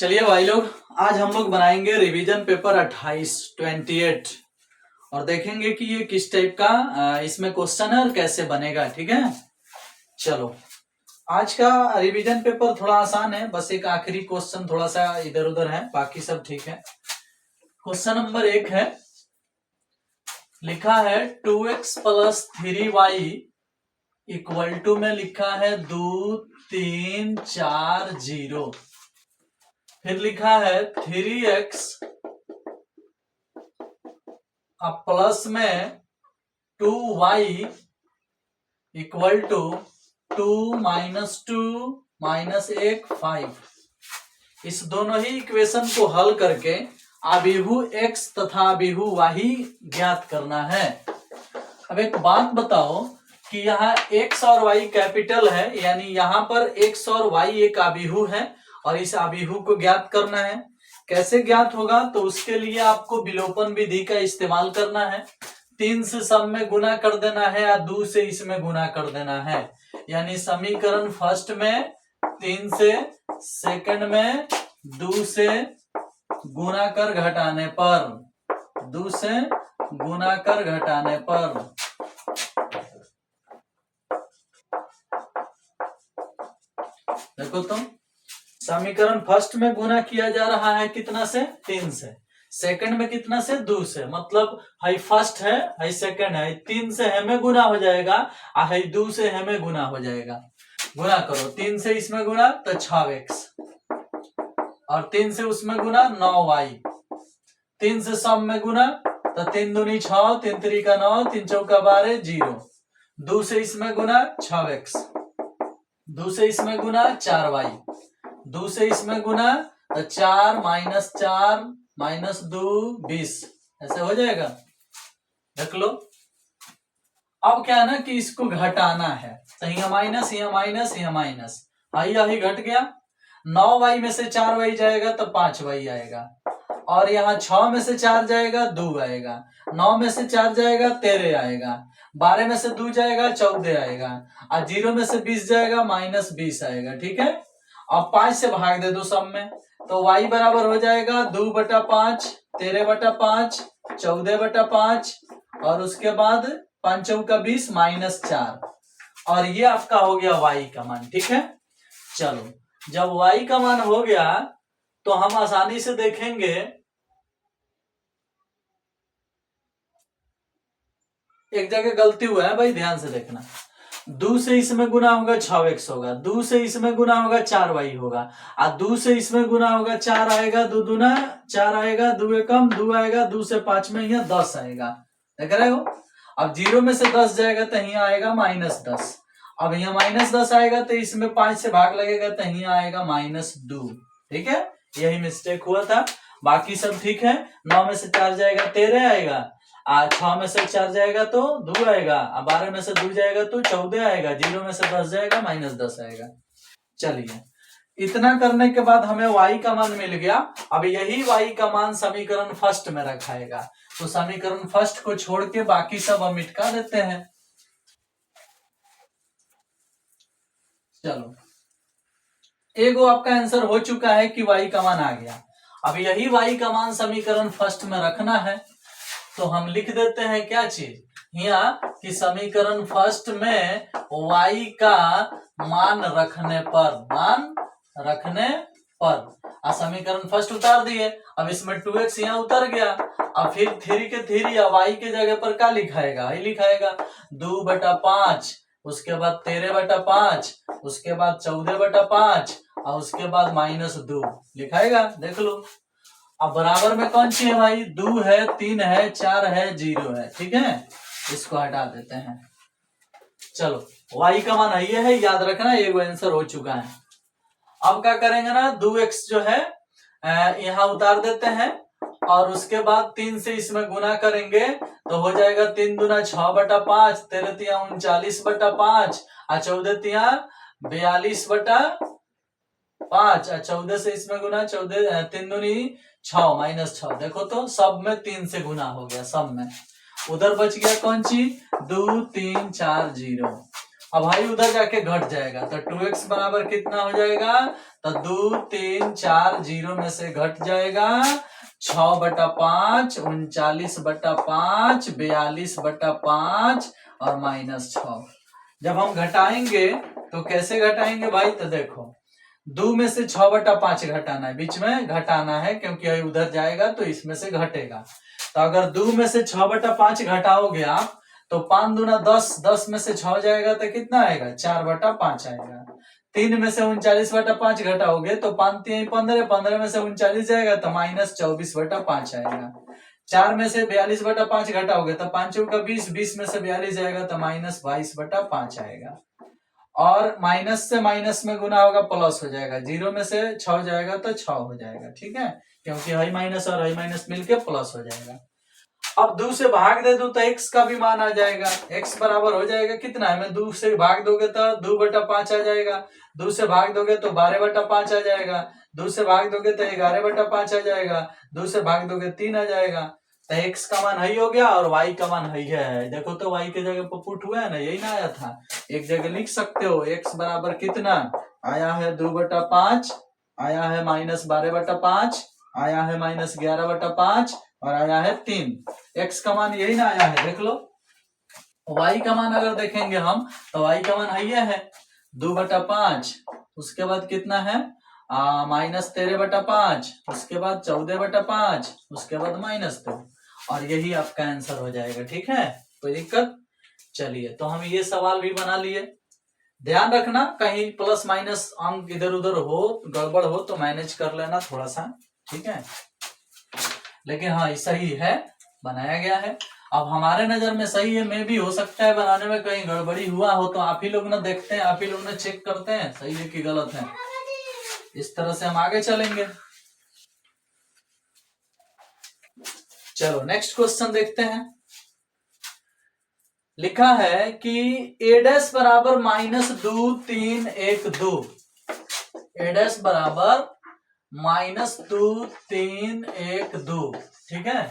चलिए भाई लोग, आज हम लोग बनाएंगे रिवीजन पेपर 28 और देखेंगे कि ये किस टाइप का इसमें क्वेश्चन है और कैसे बनेगा। ठीक है, चलो। आज का रिवीजन पेपर थोड़ा आसान है, बस एक आखिरी क्वेश्चन थोड़ा सा इधर उधर है, बाकी सब ठीक है। क्वेश्चन नंबर 1 है, लिखा है 2x + 3y इक्वल टू में लिखा है 2 3 4 0। फिर लिखा है 3x अब प्लस में 2y इक्वल टू 2 - 2 - 1 5। इस दोनों ही इक्वेशन को हल करके अभिभु x तथा अभिभु y ज्ञात करना है। अब एक बात बताओ कि यहाँ x और y कैपिटल है, यानी यहाँ पर x और y एक अभिभु है और इस अभिभु को ज्ञात करना है। कैसे ज्ञात होगा? तो उसके लिए आपको विलोपन विधि का इस्तेमाल करना है। 3 से सब में गुना कर देना है या 2 से इसमें गुना कर देना है। यानी समीकरण फर्स्ट में 3 से, सेकंड में 2 से गुना कर घटाने पर, 2 से गुना कर घटाने पर देखो तो समीकरण फर्स्ट में गुना किया जा रहा है कितना से? 3 से। सेकंड में कितना से? 2 से। मतलब हाई फर्स्ट है, हाई सेकंड है, 3 से हमें गुना हो जाएगा और हाई 2 से हमें गुना हो जाएगा। गुना करो, 3 से इसमें गुना तो 6x और 3 से उसमें गुना 9y। 3 से सब में गुना तो 3 दूनी 6, 3 3 का 9, 3 चौका 12 0। 2 से इसमें गुना 6x, 2 से इसमें गुना 4y, 2 से इसमें गुना तो 4 - 4 - 2 20। ऐसे हो जाएगा, देख लो। अब क्या है ना कि इसको घटाना है, तो यहाँ माइनस, यहाँ माइनस, यहाँ माइनस, यही घट गया। 9y में से 4y जाएगा तो 5y आएगा और यहाँ 6 में से 4 जाएगा 2 आएगा, 9 में से 4 जाएगा 13 आएगा, 12 में से 2 जाएगा 14 आएगा और 0 में से 20 जाएगा -20 आएगा। ठीक है, अब 5 से भाग दे दो सब में, तो y बराबर हो जाएगा 2/5, 13/5, 14/5 और उसके बाद 5 चौका 20 -4 और ये आपका हो गया y का मान। ठीक है, चलो। जब y का मान हो गया तो हम आसानी से देखेंगे, एक जगह गलती हुआ है भाई, ध्यान से देखना। 2 से इसमें गुना होगा 6x होगा, 2 से इसमें गुना होगा 4y होगा और 2 से इसमें गुना होगा 4 आएगा, 2 दूना 4 आएगा, 2 एकम 2 आएगा, 2 से 5 में यहाँ 10 आएगा। देख रहे हो? अब 0 में से 10 जाएगा तो यहाँ आएगा -10। अब यहाँ -10 आएगा तो इसमें 5 से भाग लगेगा तो यहाँ आएगा -2। ठीक है, यही मिस्टेक हुआ था, बाकी सब ठीक है। 9 में से 4 जाएगा 13 आएगा, 6 में से 4 जाएगा तो 2 आएगा, 12 में से 2 जाएगा तो 14 आएगा, 0 में से 10 जाएगा -10 आएगा। चलिए, इतना करने के बाद हमें y का मान मिल गया। अब यही y का मान समीकरण फर्स्ट में रखाएगा, तो समीकरण फर्स्ट को छोड़ के बाकी सब हम मिटा देते हैं। चलो, एगो आपका आंसर हो चुका है कि y का मान आ गया। अब यही y का मान समीकरण फर्स्ट में रखना है, तो हम लिख देते हैं क्या चीज यहाँ कि समीकरण फर्स्ट में y का मान रखने पर समीकरण फर्स्ट उतार दिए। अब इसमें 2x यहाँ उतर गया, अब फिर 3 के 3 या y के जगह पर क्या लिखाएगा? ही लिखाएगा 2/5, उसके बाद 13/5, उसके बाद 14/5 और उसके बाद -2 लिखाएगा। देख लो, अब बराबर में कौन सी है भाई? 2 है, 3 है, 4 है, 0 है। ठीक है, इसको हटा देते हैं। चलो, y का मान ये है, याद रखना, ये आंसर हो चुका है। अब क्या करेंगे ना, 2x जो है यहाँ उतार देते हैं और उसके बाद 3 से इसमें गुना करेंगे तो हो जाएगा 3 दूना 6/5, 13 तिया 39/5 और 14 तिया 42/5 और 14 से इसमें गुना, 14 3 दूनी 6 -6। देखो तो सब में 3 से गुना हो गया, सब में। उधर बच गया कौन सी? 2 3 4 0 अब भाई उधर जाके घट जाएगा तो 2x बराबर कितना हो जाएगा, तो 2 3 4 0 में से घट जाएगा 6/5, 39/5, 42/5 और -6। जब हम घटाएंगे तो कैसे घटाएंगे भाई, तो देखो 2 में से 6/5 घटाना है, बीच में घटाना है क्योंकि उधर जाएगा तो इसमें से घटेगा। तो अगर 2 में से 6/5 घटाओगे आप तो 5 दूना 10, 10 में से 6 जाएगा तो कितना आएगा, 4/5 आएगा। 3 में से 39/5 घटाओगे तो 5 3 15, 15 में से 39 जाएगा तो -24/5 आएगा। 4 में से 42/5 घटाओगे तो 5 का 20, 20 में से 42 जाएगा तो -22/5 आएगा। और माइनस से माइनस में गुना होगा प्लस हो जाएगा, 0 में से 6 जाएगा तो 6 हो जाएगा, ठीक है, क्योंकि हाई माइनस और हाई माइनस मिलके प्लस हो जाएगा। अब 2 से भाग दे दो तो x का भी मान आ जाएगा, x बराबर हो जाएगा कितना है, मैं 2 से भाग दोगे तो 2/5 आ जाएगा, 2 से भाग दोगे तो 12/5 आ जाएगा, 2 से भाग दोगे तो 11/5 आ जाएगा, 2 से भाग दोगे 3 आ जाएगा। तो x का मान हई हो गया और y का मान हई है। देखो तो y के जगह पर पुट हुआ है ना, यही ना आया था, एक जगह लिख सकते हो x बराबर कितना आया है, 2/5 आया है, -12/5 आया है, -11/5 और आया है 3। x का मान यही ना आया है, देख लो। y का मान अगर देखेंगे हम तो y का मान है 2/5, उसके बाद कितना है -13/5, उसके बाद 14/5, उसके बाद -2 और यही आपका आंसर हो जाएगा, ठीक है, कोई दिक्कत। चलिए तो हम ये सवाल भी बना लिए। ध्यान रखना कहीं प्लस माइनस अंक इधर उधर हो, गड़बड़ हो तो मैनेज कर लेना थोड़ा सा, ठीक है, लेकिन हाँ सही है, बनाया गया है। अब हमारे नजर में सही है, मैं भी हो सकता है बनाने में कहीं गड़बड़ी हुआ हो तो आप ही लोग ना देखते हैं, आप ही लोग ना चेक करते हैं सही है कि गलत है, इस तरह से हम आगे चलेंगे। चलो नेक्स्ट क्वेश्चन देखते हैं। लिखा है कि a' बराबर -2 3 1 2, a' बराबर -2 3 1 2, ठीक है,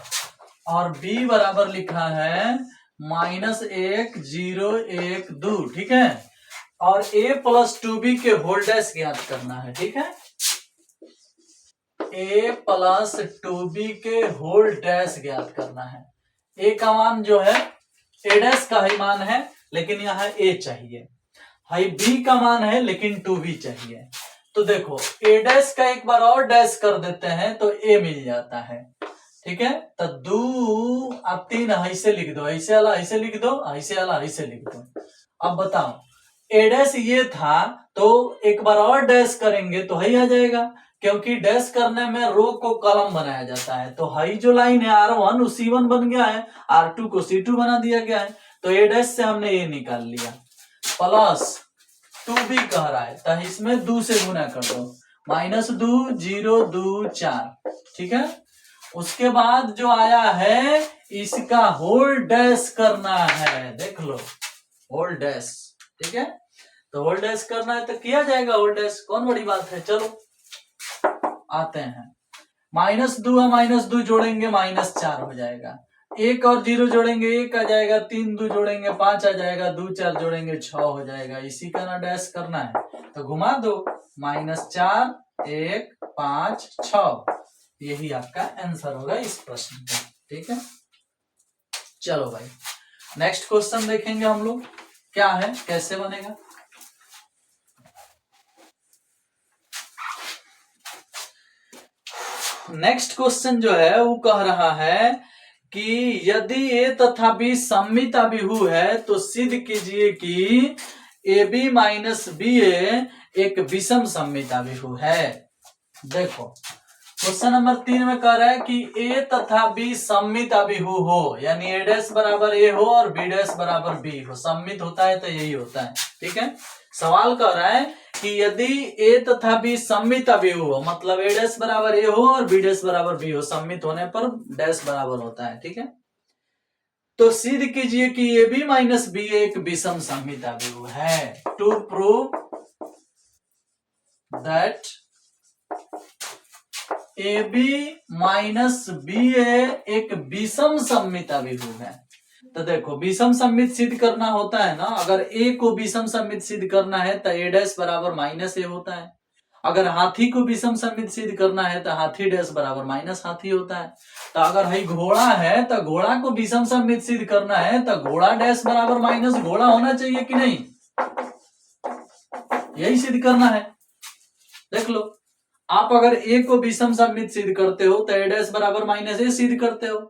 और b बराबर लिखा है -1 0 1 2, ठीक है, और a + 2b के होल डैश ज्ञात करना है, ठीक है, a + 2b के होल डैश ज्ञात करना है। a का मान जो है a' का ही मान है लेकिन यहाँ a चाहिए, हाई b का मान है लेकिन 2b चाहिए। तो देखो a' का एक बार और डैश कर देते हैं तो a मिल जाता है, ठीक है, तो 2 अब 3 ऐसे लिख दो, ऐसे वाला ऐसे लिख दो, ऐसे वाला ऐसे लिख दो। अब बताओ a' ये था तो एक बार और डैश करेंगे तो हाई आ जाएगा, क्योंकि डैश करने में रो को कॉलम बनाया जाता है, तो हाई जो लाइन है R1 वो C1 बन गया है, R2 को C2 बना दिया गया है, तो a' से हमने ये निकाल लिया, प्लस 2b कह रहा है तो इसमें 2 से गुना कर दो, -2 0 2 4, ठीक है, उसके बाद जो आया है इसका होल डैश करना है, देख लो होल डैश, ठीक है, तो होल डैश करना है तो किया जाएगा होल डैश, कौन बड़ी बात है। चलो आते हैं, -2 है, -2 जोड़ेंगे -4 हो जाएगा, 1 और 0 जोड़ेंगे 1 आ जाएगा, 3 2 जोड़ेंगे 5 आ जाएगा, 2 4 जोड़ेंगे 6 हो जाएगा, इसी का ना डैश करना है, तो घुमा दो, -4 1 5 6, यही आपका आंसर होगा इस प्रश्न का, ठीक है। चलो भाई नेक्स्ट क्वेश्चन देखेंगे हम लोग क्या है, कैसे बनेगा। नेक्स्ट क्वेश्चन जो है वो कह रहा है कि यदि a तथा b सममित अभिहु है तो सिद्ध कीजिए कि AB - BA एक विषम सममित अभिहु है। देखो क्वेश्चन नंबर 3 में कह रहा है कि a तथा b सममित अभिहु हो, यानी a' बराबर a हो और b' बराबर b हो, सममित होता है तो यही होता है, ठीक है। सवाल कर रहा है कि यदि a तथा b सममित अभिहु हो, मतलब a' बराबर a हो और b' बराबर b हो, सममित होने पर डैश बराबर होता है, ठीक है, तो सिद्ध कीजिए कि AB - BA एक विषम सममित अभिहु है। To prove that AB - BA एक विषम सममित अभिहु है। तो देखो विषम सममित सिद्ध करना होता है ना, अगर ए को विषम सममित सिद्ध करना है तो ए डैश बराबर माइनस ए होता है। अगर हाथी को विषम सममित सिद्ध करना है तो हाथी डैश बराबर माइनस हाथी होता है। तो अगर है घोड़ा है तो घोड़ा को विषम सममित सिद्ध करना है तो घोड़ा डैश बराबर माइनस घोड़ा होना चाहिए कि नहीं, यही सिद्ध करना है। देख लो, आप अगर ए को विषम सममित सिद्ध करते हो तो ए डैश बराबर माइनस ए सिद्ध करते हो।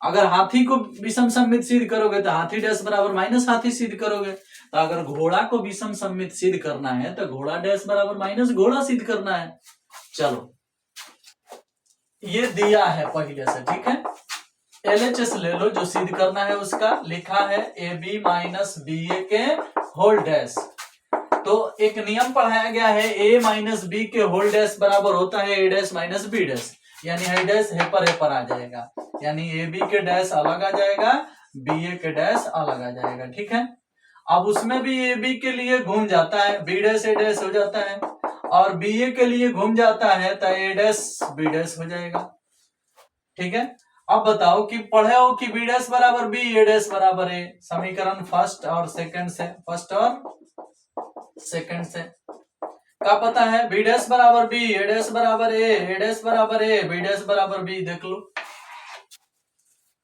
अगर हाथी को विषम सममित सिद्ध करोगे तो हाथी डैश बराबर माइनस हाथी सिद्ध करोगे। तो अगर घोड़ा को विषम सममित सिद्ध करना है तो घोड़ा डैश बराबर माइनस घोड़ा सिद्ध करना है। चलो ये दिया है पहले से, ठीक है। LHS ले लो, जो सिद्ध करना है उसका लिखा है AB माइनस BA के होल डैश। तो एक नियम पढ़ाया गया है A माइनस B के होल डैश बराबर होता है A dash minus B dash, यानी है डैश है पर आ जाएगा, यानी AB के डैश अलग आ जाएगा, BA के डैश अलग आ जाएगा, ठीक है। अब उसमें भी AB के लिए घूम जाता है, B डैश A डैश हो जाता है, और BA के लिए घूम जाता है तो A डैश B डैश हो जाएगा, ठीक है। अब बताओ कि पढ़े हो कि B डैश बराबर B, A डैश बराबर A, समीकरण फर्स्ट और सेकंड से, फर्स्ट और सेकंड से क्या पता है, B डैश बराबर B, A डैश बराबर A डैश बराबर A, B डैश बराबर B, देख लो।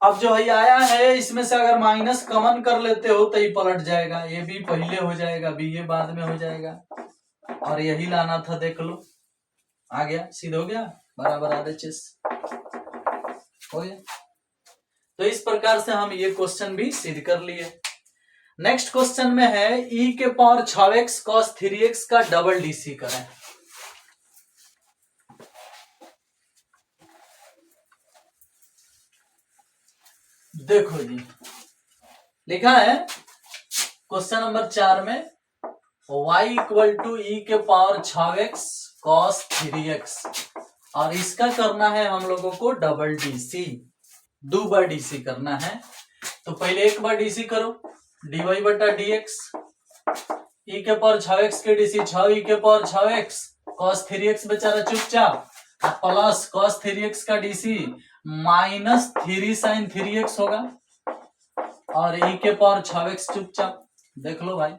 अब जो है आया है इसमें से अगर माइनस कॉमन कर लेते हो तो ये पलट जाएगा, ये भी पहले हो जाएगा, बी ये बाद में हो जाएगा, और यही लाना था, देख लो आ गया, सीधा हो गया, बराबर RHS हो गया। तो इस प्रकार से हम ये क्वेश्चन भी सिद्ध कर लिए। नेक्स्ट क्वेश्चन में है e के पावर 6x cos 3x का डबल DC करें। देखो जी, लिखा है क्वेश्चन नंबर 4 में y इक्वल टू ई के पावर 6x cos 3x, और इसका करना है हम लोगों को डबल DC, 2 बार DC करना है। तो पहले एक बार DC करो, dy बटा dx, e के पावर 6x के DC 6 e के पावर 6x cos 3x बेचारा चुपचाप, प्लस cos 3x का DC माइनस 3 sin 3x होगा, और e के पावर 6x चुपचाप, देख लो भाई,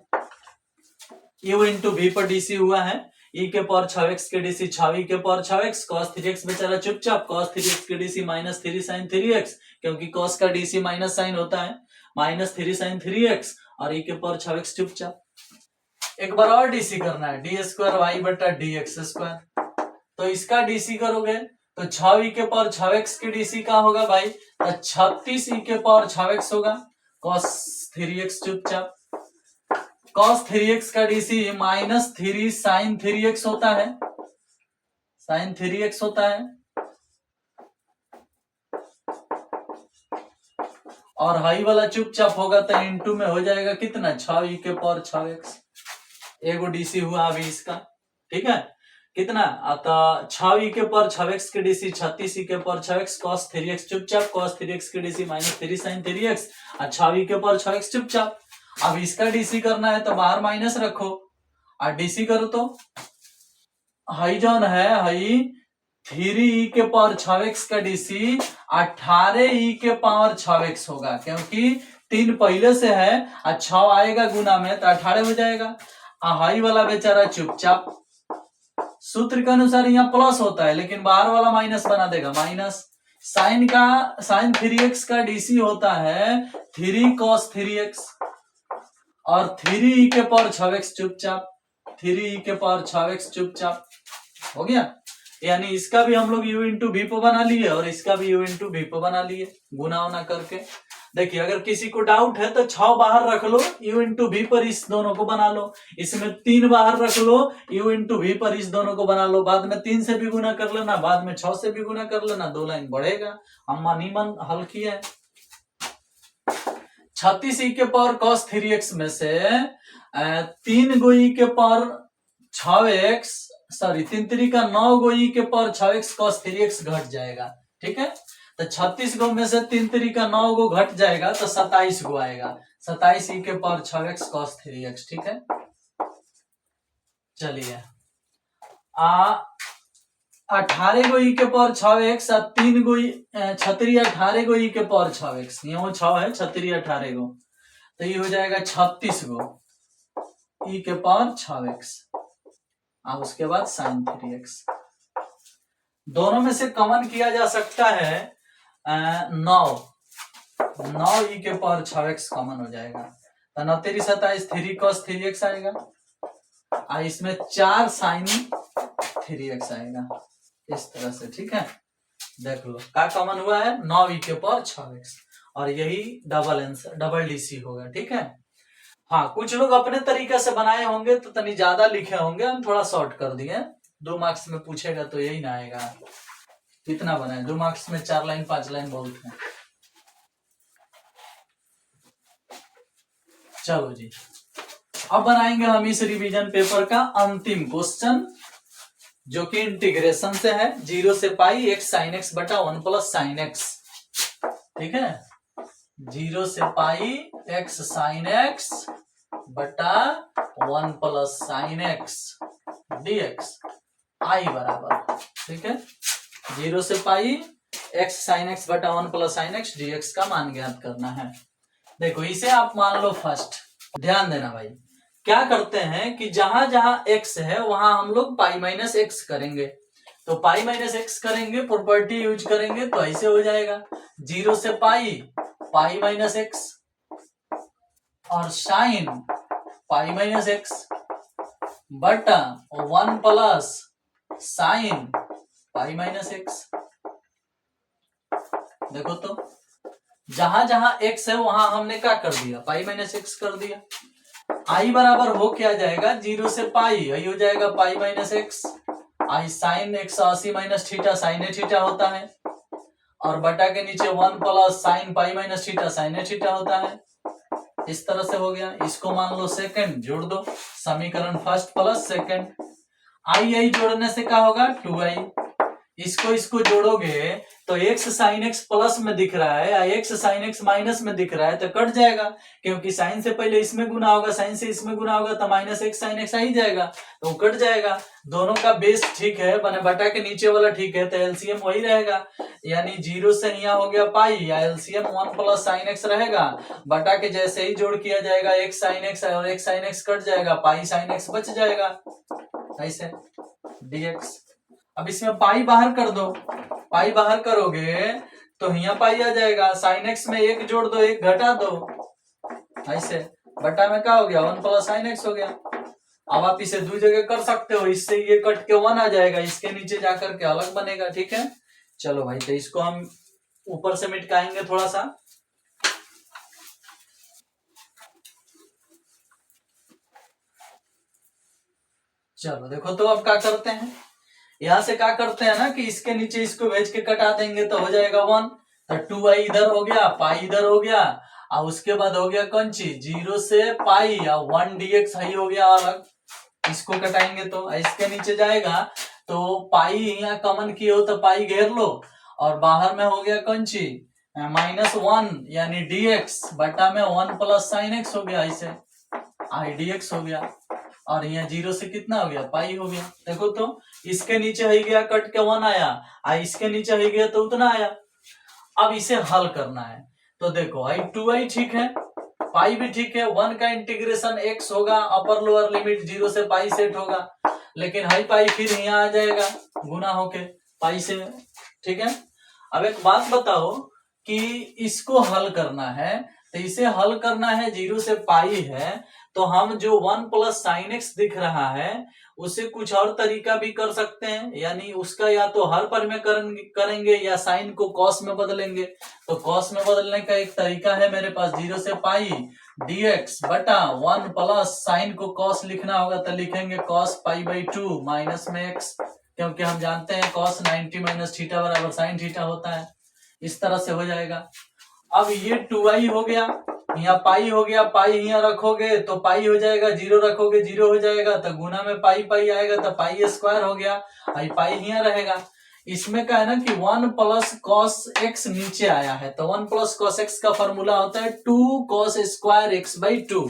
u इंटू v पर DC हुआ है, e के पावर 6x के DC 6 e के पावर 6x cos 3x बेचारा चुपचाप, cos 3x के DC माइनस 3 sin 3x, क्योंकि cos का DC माइनस साइन होता है, माइनस 3 sin 3x, और e के पावर 6x चुपचाप। एक बार और DC करना है, डी स्क्वायर वाई बटा dx स्क्वायर, तो इसका DC करोगे तो 6 e के पावर 6x के DC का होगा भाई, तो 36 e के पावर 6x होगा, cos 3x चुपचाप, cos 3x का DC माइनस 3 sin 3x होता है, sin 3x होता है, और हाई वाला चुपचाप होगा तो इंटू में हो जाएगा कितना, 6 e के पावर 6x, एगो DC हुआ अभी इसका, ठीक है। कितना आता, 6 e के पावर 6x के DC 36 e के पावर 6x cos 3x चुपचाप, cos 3x के DC माइनस 3 sin 3x, और 6 e के पावर 6x चुपचाप। अब इसका DC करना है तो बाहर माइनस रखो, और DC करो तो हाई जॉन है, हाई 3 e के पावर 6x का DC 18 e के पावर 6x होगा, क्योंकि 3 पहले से है और 6 आएगा गुना में तो 18 हो जाएगा, हाई वाला बेचारा चुपचाप। सूत्र के अनुसार यहाँ प्लस होता है लेकिन बाहर वाला माइनस बना देगा, माइनस साइन 3x का DC होता है 3 cos 3x, और 3 e के पावर 6x चुपचाप, 3 e के पावर 6x चुपचाप हो गया। यानी इसका भी हम लोग u इंटू v पे बना लिए और इसका भी u इंटू v पे बना लिए, गुना उना करके। देखिए अगर किसी को डाउट है तो 6 बाहर रख लो, u इंटू v पर इस दोनों को बना लो, इसमें 3 बाहर रख लो, u इंटू v पर इस दोनों को बना लो, बाद में 3 से भी गुना कर लेना, बाद में 6 से भी गुना कर लेना, 2 लाइन बढ़ेगा। अम्मा नीमन हल किया है। 36 e के पावर cos 3x में से 3 गो e के पावर 6x, सॉरी 3 3 का 9 गो e के पावर 6x cos 3x घट जाएगा, ठीक है। तो 36 गो में से 3 3 का 9 गो घट जाएगा तो 27 गो आएगा, 27 e के पावर 6x cos 3x, ठीक है। चलिए 18 गो ई के पावर 6x और 3 गो छतरी 18 गो ई के पावर 6x, यहाँ 6 है, छतरी 18 गो, तो ये हो जाएगा 36 गो ई के पावर 6x और उसके बाद sin 3x। दोनों में से कॉमन किया जा सकता है 9 ई के पावर 6x कॉमन हो जाएगा, तो 9 तेरी 27, 3 cos 3x आएगा और इसमें 4 sin 3x आएगा, इस तरह से। ठीक है, देख लो क्या कॉमन हुआ है, 9 ई के पावर 6x, और यही डबल आंसर डबल डीसी होगा। ठीक है, हाँ कुछ लोग अपने तरीके से बनाए होंगे तो तनी ज्यादा लिखे होंगे, हम थोड़ा शॉर्ट कर दिए। 2 मार्क्स में पूछेगा तो यही ना आएगा। कितना बनाए 2 मार्क्स में? 4 लाइन 5 लाइन बोलते हैं। चलो जी, अब बनाएंगे हम इस रिवीजन पेपर का अंतिम क्वेश्चन, जो कि इंटीग्रेशन से है। 0 से पाई x sin x बटा 1 प्लस sin x। ठीक है, 0 से पाई x sin x बटा 1 plus sin x dx i बराबर। ठीक है, 0 से पाई x sin x बटा 1 प्लस sin x dx का मान ज्ञात करना है। देखो इसे आप मान लो फर्स्ट, ध्यान देना भाई, क्या करते हैं कि जहां जहां x है वहां हम लोग पाई माइनस x करेंगे, तो पाई माइनस x करेंगे, प्रॉपर्टी यूज करेंगे तो ऐसे हो जाएगा 0 से पाई माइनस x और साइन पाई माइनस x बटा 1 plus sine pi minus x। देखो तो जहां जहां x है वहां हमने क्या कर दिया, पाई माइनस x कर दिया। आई बराबर हो क्या जाएगा, 0 से पाई, यही हो जाएगा pi minus x, i sine 180 minus theta sine theta होता है, और बटा के नीचे 1 plus sine pi minus theta sine theta होता है। इस तरह से हो गया। इसको मान लो सेकंड, जोड़ दो, समीकरण फर्स्ट प्लस सेकंड, आई जोड़ने से क्या होगा 2i, इसको जोड़ोगे तो x sin x प्लस में दिख रहा है, x sin x माइनस में दिख रहा है, तो कट जाएगा, क्योंकि साइन से पहले इसमें गुना होगा, साइन से इसमें गुना होगा, तो माइनस x sin x आ ही जाएगा, तो कट जाएगा। दोनों का बेस ठीक है, बने बटा के नीचे वाला ठीक है, तो एलसीएम वही रहेगा, यानी 0 से यहाँ हो गया पाई, या एलसीएम 1 प्लस sin x रहेगा, बटा के जैसे ही जोड़ किया जाएगा x sin x और x sin x कट जाएगा, पाई sin x बच जाएगा, ऐसे dx। अब इसमें पाई बाहर कर दो, पाई बाहर करोगे तो यहाँ पाई आ जाएगा, साइन एक्स में 1 जोड़ दो 1 घटा दो, ऐसे बटा में क्या हो गया 1 प्लस साइन एक्स हो गया। अब आप इसे 2 जगह कर सकते हो, इससे ये कट के 1 आ जाएगा, इसके नीचे जाकर के अलग बनेगा। ठीक है, चलो भाई, तो इसको हम ऊपर से मिटकाएंगे थोड़ा सा। चलो देखो तो अब क्या करते हैं, यहां से क्या करते हैं ना कि इसके नीचे इसको भेज के कटा देंगे तो हो जाएगा 1, तो 2i इधर हो गया, पाई इधर हो गया, और उसके बाद हो गया कौन सी 0 से पाई या 1 dx ही हो गया अलग, इसको कटाएंगे तो इसके नीचे जाएगा, तो पाई यहाँ कॉमन किए हो तो पाई घेर लो, और बाहर में हो गया कौन सी -1 यानी dx बटा में 1 प्लस साइन x हो गया, ऐसे आई dx हो गया, और यहाँ 0 से कितना हो गया पाई हो गया। देखो तो इसके नीचे ही गया कट के 1 आया, इसके नीचे ही गया तो उतना आया। अब इसे हल करना है, तो देखो आई 2i ठीक है, पाई भी ठीक है, 1 का इंटीग्रेशन x होगा, अपर लोअर लिमिट 0 से पाई सेट होगा, लेकिन हाई पाई फिर यहाँ आ जाएगा गुना होके पाई से। ठीक है, अब एक बात बताओ कि इसको हल करना है, तो इसे हल करना है 0 से पाई है, तो हम जो 1 प्लस साइन एक्स दिख रहा है उसे कुछ और तरीका भी कर सकते हैं, यानी उसका या तो हर पर में करेंगे या साइन को कॉस में बदलेंगे। तो कॉस में बदलने का एक तरीका है मेरे पास, 0 से पाई dx बटा 1 प्लस साइन को कॉस लिखना होगा, तो लिखेंगे कॉस पाई बाई 2 माइनस में x, क्योंकि हम जानते हैं कॉस 90 माइनस थीटा बराबर साइन थीटा होता है। इस तरह से हो जाएगा। अब ये 2i हो गया, यहाँ पाई हो गया, पाई यहाँ रखोगे तो पाई हो जाएगा, 0 रखोगे 0 हो जाएगा, तो गुना में पाई पाई आएगा तो पाई स्क्वायर हो गया, पाई यहाँ रहेगा। इसमें क्या है ना कि 1 प्लस कॉस एक्स नीचे आया है, तो 1 प्लस कॉस एक्स का फॉर्मूला होता है 2 कॉस स्क्वायर एक्स बाई 2।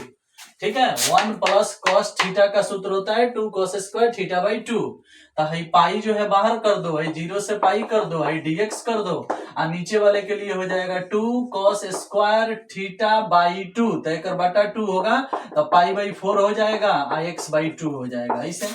ठीक है। 1 प्लस कॉस थीटा का सूत्र होता है 2 cos स्क्वायर थीटा बाई 2। तो हई पाई जो है बाहर कर दो, हई 0 से पाई कर दो, हई dx कर दो, और नीचे वाले के लिए हो जाएगा 2 cos स्क्वायर थीटा बाई 2, तो एक बटा 2 होगा, तो पाई बाई 4 हो जाएगा, x बाई 2 हो जाएगा। ऐसे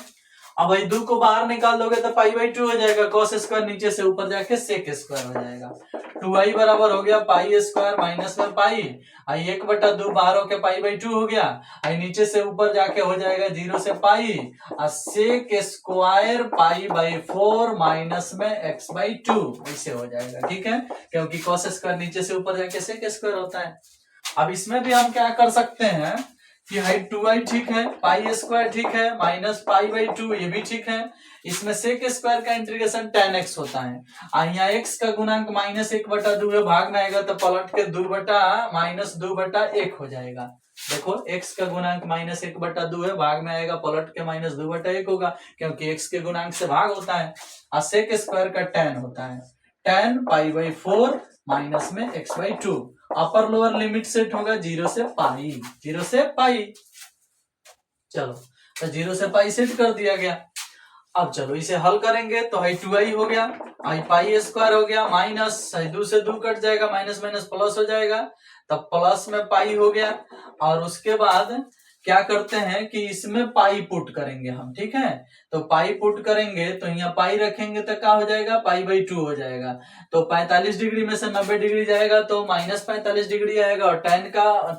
अब भाई 2 को बाहर निकाल दोगे तो पाई बाई 2 हो जाएगा, cos स्क्वायर नीचे से ऊपर जाके sec स्क्वायर हो जाएगा। 2i बराबर हो गया पाई स्क्वायर माइनस में पाई, आई 1/2 बाहर होके पाई बाई 2 हो गया, आई नीचे से ऊपर जाके हो जाएगा 0 से पाई, और sec square pi by 4 minus में x बाई 2 ऐसे हो जाएगा। ठीक है, क्योंकि cos स्क्वायर नीचे से ऊपर जाके sec स्क्वायर होता है। अब इसमें भी हम क्या कर सकते हैं कि हाइट 2i ठीक है, पाई स्क्वायर ठीक है, माइनस पाई बाई 2 ये भी ठीक है। इसमें सेक स्क्वायर का इंटीग्रेशन tan x होता है, और यहाँ x का गुणांक -1/2 है, भाग में आएगा तो पलट के 2/-2/1 हो जाएगा। देखो x का गुणांक -1/2 है, भाग में आएगा पलट के -2/1 होगा, क्योंकि x के गुणांक से भाग होता है, और सेक स्क्वायर का tan होता है, tan पाई बाई 4 माइनस में x by 2। Upper lower limit set होगा 0 से पाई, 0 से पाई। चलो तो 0 से पाई सेट कर दिया गया। अब चलो इसे हल करेंगे तो हाई 2i हो गया, आई पाई स्क्वायर हो गया, माइनस 2 से 2 कट जाएगा, माइनस माइनस प्लस हो जाएगा, तब प्लस में पाई हो गया। और उसके बाद क्या करते हैं कि इसमें पाई पुट करेंगे हम, ठीक है। तो पाई पुट करेंगे तो यहाँ पाई रखेंगे तो क्या हो जाएगा, पाई बाई 2 हो जाएगा। तो 45 डिग्री में से 90 डिग्री जाएगा तो -45 डिग्री आएगा, और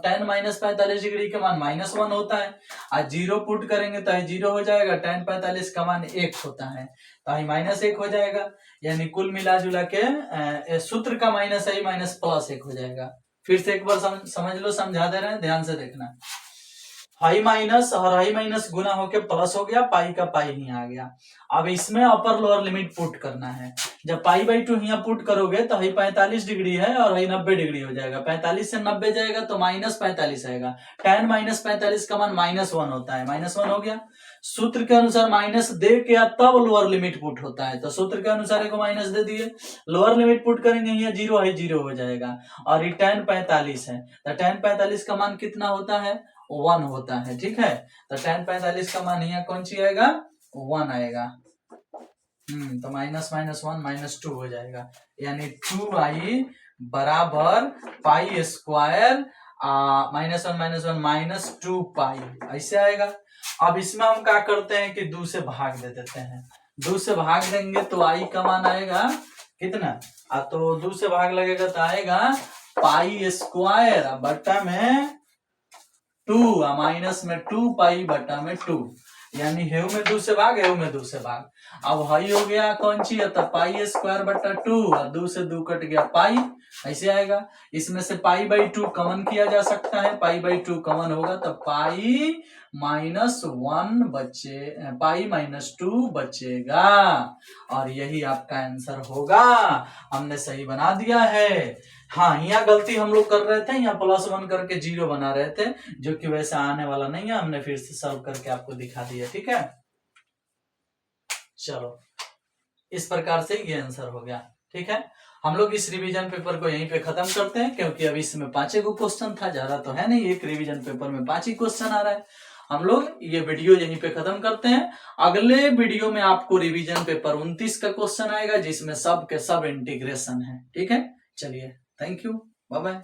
tan माइनस 45 डिग्री का मान -1 होता है। आज 0 पुट करेंगे तो 0 हो जाएगा, tan 45 का मान 1 होता है, तो -1 हो जाएगा। यानी कुल मिला जुला के सूत्र का -i माइनस +1 हो जाएगा। फिर से एक बार समझ लो, समझा दे रहे हैं, ध्यान से देखना। हाई माइनस और हाई माइनस गुना होके प्लस हो गया, पाई का पाई ही आ गया। अब इसमें अपर लोअर लिमिट पुट करना है। जब पाई बाई 2 यहाँ पुट करोगे तो हाई 45 डिग्री है और हाई 90 डिग्री हो जाएगा, 45 से 90 जाएगा तो -45 आएगा, tan -45 का मान -1 होता है, -1 हो गया। सूत्र के अनुसार माइनस दे के तब लोअर लिमिट पुट होता है, तो सूत्र के अनुसार को माइनस दे दिए, लोअर लिमिट पुट करेंगे, यहाँ 0 है 0 हो जाएगा, और ये tan 45 है, तो tan 45 का मान कितना होता है, 1 होता है। ठीक है, तो tan 45 का मान यहाँ कौन सी आएगा, 1 आएगा। तो -1 -2 हो जाएगा, यानी 2i बराबर पाई स्क्वायर -1 -2 पाई ऐसे आएगा। अब इसमें हम क्या करते हैं कि 2 से भाग दे देते हैं, 2 से भाग देंगे तो i का मान आएगा कितना, तो 2 से भाग लगेगा तो आएगा पाई स्क्वायर बटा में 2 माइनस में 2 पाई बटा में 2, यानी हेव में 2 से भाग, हेव में 2 से भाग। अब हाई हो गया कौन सी है, तो पाई स्क्वायर बटा 2, और 2 से 2 कट गया पाई ऐसे आएगा। इसमें से पाई बाई 2 कमन किया जा सकता है, पाई बाई 2 कमन होगा तो पाई -1 बचे, पाई -2 बचेगा, और यही आपका आंसर होगा। हमने सही बना दिया है। हाँ, यहाँ गलती हम लोग कर रहे थे, यहाँ +1 करके 0 बना रहे थे, जो कि वैसे आने वाला नहीं है, हमने फिर से सॉल्व करके आपको दिखा दिया। ठीक है, चलो इस प्रकार से ये आंसर हो गया। ठीक है, हम लोग इस रिवीजन पेपर को यहीं पे खत्म करते हैं, क्योंकि अभी इसमें 5 क्वेश्चन था, ज्यादा तो है नहीं, एक रिवीजन पेपर में 5 ही क्वेश्चन आ रहा है। हम लोग ये वीडियो यहीं पे खत्म करते हैं। अगले वीडियो में आपको रिवीजन पेपर 29 का क्वेश्चन आएगा, जिसमें सब के सब इंटीग्रेशन है। ठीक है, चलिए, थैंक यू, बाय बाय।